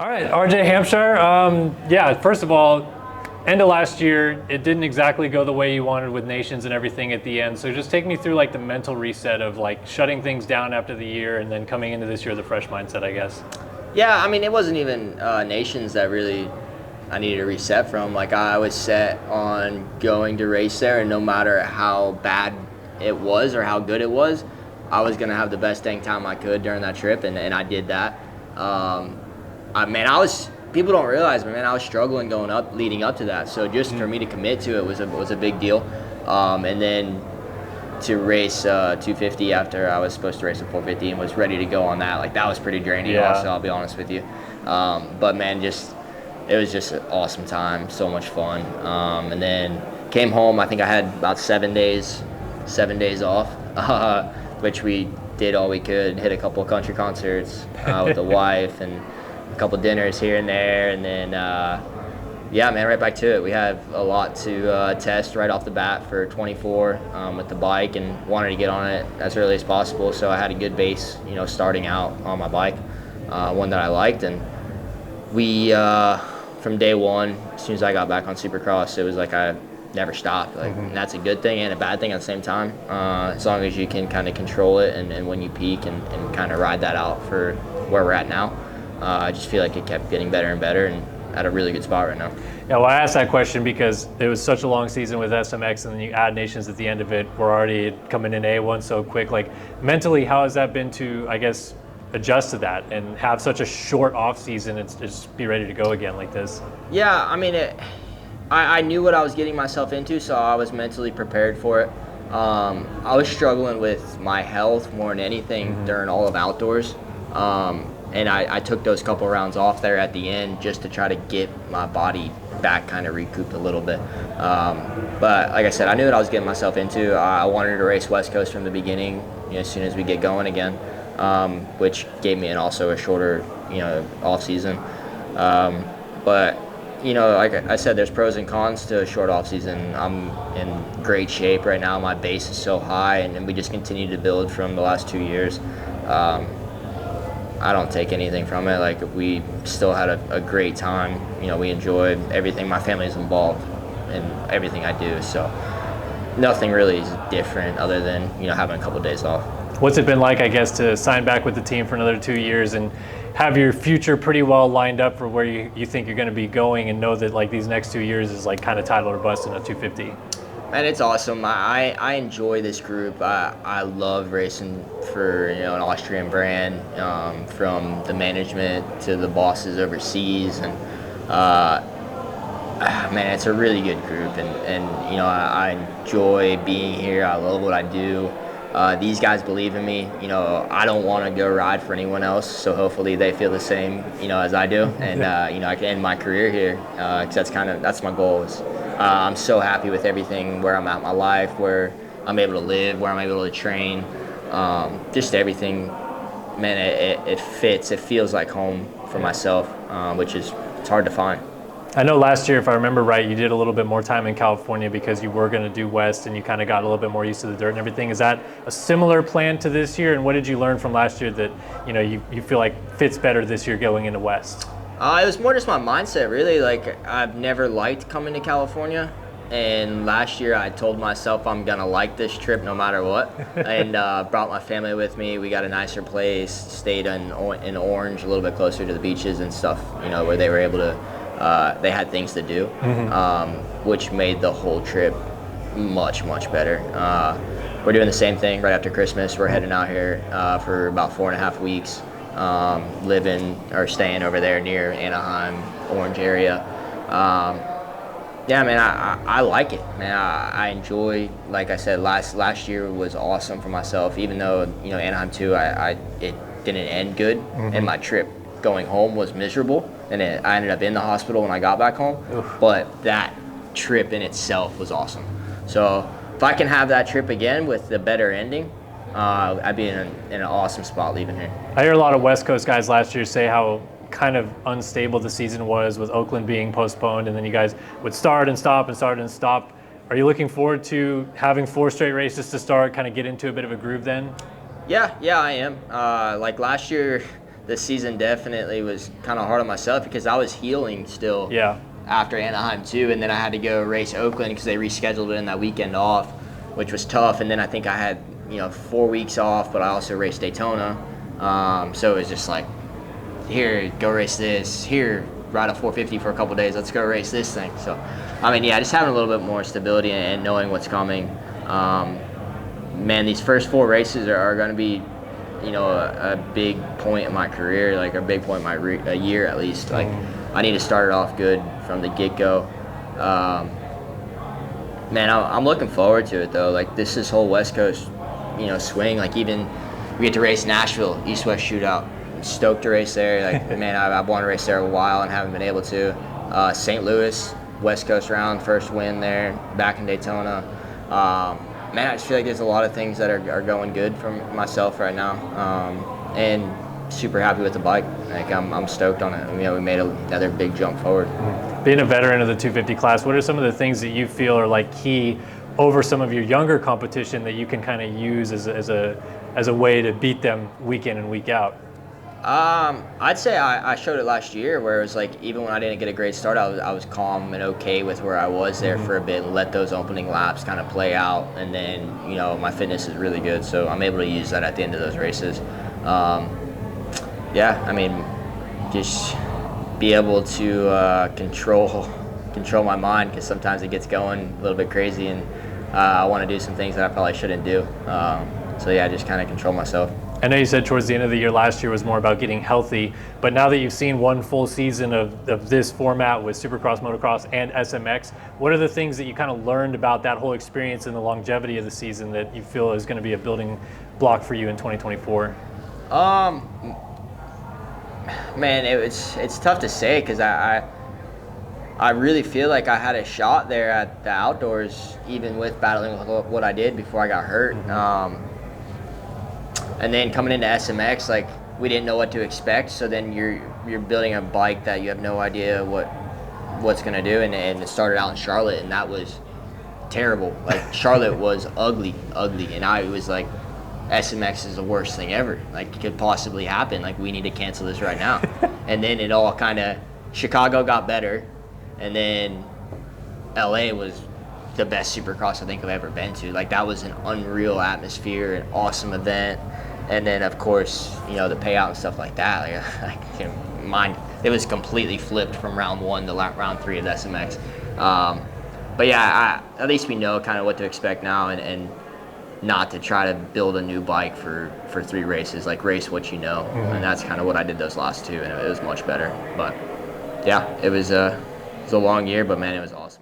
All right, RJ Hampshire. Yeah, first of all, end of last year, it didn't exactly go the way you wanted with Nations and everything at the end. So just take me through like the mental reset of like shutting things down after the year and then coming into this year with a fresh mindset, I guess. Yeah, I mean, it wasn't even Nations that really I needed to reset from. Like, I was set on going to race there, and no matter how bad it was or how good it was, I was going to have the best dang time I could during that trip, and I did that. People don't realize, but man, I was struggling leading up to that. So just for me to commit to it was a big deal. And then to race 250 after I was supposed to race a 450 and was ready to go on that, like that was pretty draining. Yeah. Also, I'll be honest with you. But man, it was just an awesome time, so much fun. And then came home. I think I had about 7 days off, which we did all we could. Hit a couple of country concerts with the wife and a couple dinners here and there, and then yeah, man, right back to it. We have a lot to test right off the bat for 24 with the bike, and wanted to get on it as early as possible. So I had a good base, starting out on my bike, one that I liked, and we from day one, as soon as I got back on Supercross, it was like I never stopped. Like, and that's a good thing and a bad thing at the same time. As long as you can kind of control it and when you peak and kind of ride that out for where we're at now. I just feel like it kept getting better and better, and at a really good spot right now. Yeah, well, I asked that question because it was such a long season with SMX, and then you add Nations at the end of it. We're already coming in A1 so quick. Like, mentally, how has that been to, I guess, adjust to that and have such a short off season and just be ready to go again like this? Yeah, I mean, I knew what I was getting myself into, so I was mentally prepared for it. I was struggling with my health more than anything during all of outdoors. And I took those couple rounds off there at the end just to try to get my body back kind of recouped a little bit. But like I said, I knew what I was getting myself into. I wanted to race West Coast from the beginning, as soon as we get going again, which gave me also a shorter, off season. But like I said, there's pros and cons to a short off season. I'm in great shape right now. My base is so high, and we just continue to build from the last 2 years. I don't take anything from it. Like, we still had a great time. We enjoyed everything. My family's involved in everything I do, so nothing really is different other than having a couple of days off. What's it been like, I guess, to sign back with the team for another 2 years and have your future pretty well lined up for where you think you're going to be going, and know that like these next 2 years is like kind of title or bust in a 250? And it's awesome. I enjoy this group. I love racing for an Austrian brand, from the management to the bosses overseas, and man, it's a really good group. And I enjoy being here. I love what I do. These guys believe in me. I don't want to go ride for anyone else, so hopefully they feel the same as I do, and I can end my career here, because that's my goal. I'm so happy with everything, where I'm at in my life, where I'm able to live, where I'm able to train, just everything. Man, it fits. It feels like home for myself, which it's hard to find. I know last year, if I remember right, you did a little bit more time in California because you were going to do West, and you kind of got a little bit more used to the dirt and everything. Is that a similar plan to this year? And what did you learn from last year that you feel like fits better this year going into West? It was more just my mindset, really. Like, I've never liked coming to California, and last year I told myself I'm gonna like this trip no matter what, and brought my family with me. We got a nicer place, stayed in Orange, a little bit closer to the beaches and stuff, where they were able to, they had things to do, which made the whole trip much, much better. We're doing the same thing right after Christmas. We're heading out here for about 4.5 weeks. Living or staying over there near Anaheim, Orange area. Yeah, man, I like it, man. I enjoy, like I said, last year was awesome for myself, even though, Anaheim too, it didn't end good, and my trip going home was miserable, and I ended up in the hospital when I got back home. Oof. But that trip in itself was awesome. So if I can have that trip again with the better ending, I'd be in an awesome spot leaving here. I hear a lot of West Coast guys last year say how kind of unstable the season was with Oakland being postponed, and then you guys would start and stop and start and stop. Are you looking forward to having 4 straight races to start, kind of get into a bit of a groove then? Yeah, I am. Like last year, the season definitely was kind of hard on myself because I was healing still. Yeah. After Anaheim too, and then I had to go race Oakland because they rescheduled it in that weekend off, which was tough. And then I think I had 4 weeks off, but I also raced Daytona, so it was just like, here, go race this. Here, ride a 450 for a couple days. Let's go race this thing. So, I mean, yeah, just having a little bit more stability and knowing what's coming. Man, these first 4 races are going to be, a big point in my career, like a big point in my year at least. Like, I need to start it off good from the get-go. Man, I'm looking forward to it though. Like this whole West Coast, swing. Like even we get to race Nashville, East-West Shootout. I'm stoked to race there. Like man, I've wanted to race there a while and haven't been able to. St. Louis, West Coast round, first win there. Back in Daytona. Man, I just feel like there's a lot of things that are going good for myself right now, and super happy with the bike. Like I'm stoked on it. We made another big jump forward. Being a veteran of the 250 class, what are some of the things that you feel are like key over some of your younger competition that you can kind of use as a way to beat them week in and week out? I'd say I showed it last year where it was like even when I didn't get a great start, I was calm and okay with where I was there for a bit and let those opening laps kind of play out, and then my fitness is really good, so I'm able to use that at the end of those races. Yeah, I mean, just be able to control my mind because sometimes it gets going a little bit crazy, and I want to do some things that I probably shouldn't do. So yeah, just kind of control myself. I know you said towards the end of the year last year was more about getting healthy, but now that you've seen one full season of this format with Supercross, Motocross, and SMX, what are the things that you kind of learned about that whole experience and the longevity of the season that you feel is going to be a building block for you in 2024? Man, it's tough to say because I really feel like I had a shot there at the outdoors, even with battling with what I did before I got hurt. And then coming into SMX, like we didn't know what to expect. So then you're building a bike that you have no idea what's gonna do. And it started out in Charlotte, and that was terrible. Like Charlotte was ugly, and I was like, SMX is the worst thing ever. Like could possibly happen. Like we need to cancel this right now. And then it all kind of Chicago got better, and then LA was the best Supercross I think I've ever been to. Like that was an unreal atmosphere, an awesome event. And then of course, the payout and stuff like that. Like it was completely flipped from round 1 to round 3 of the SMX. But yeah, at least we know kind of what to expect now, and not to try to build a new bike for 3 races. Like race what you know, and that's kind of what I did those last 2, and it was much better. But yeah, it was a long year, but man, it was awesome.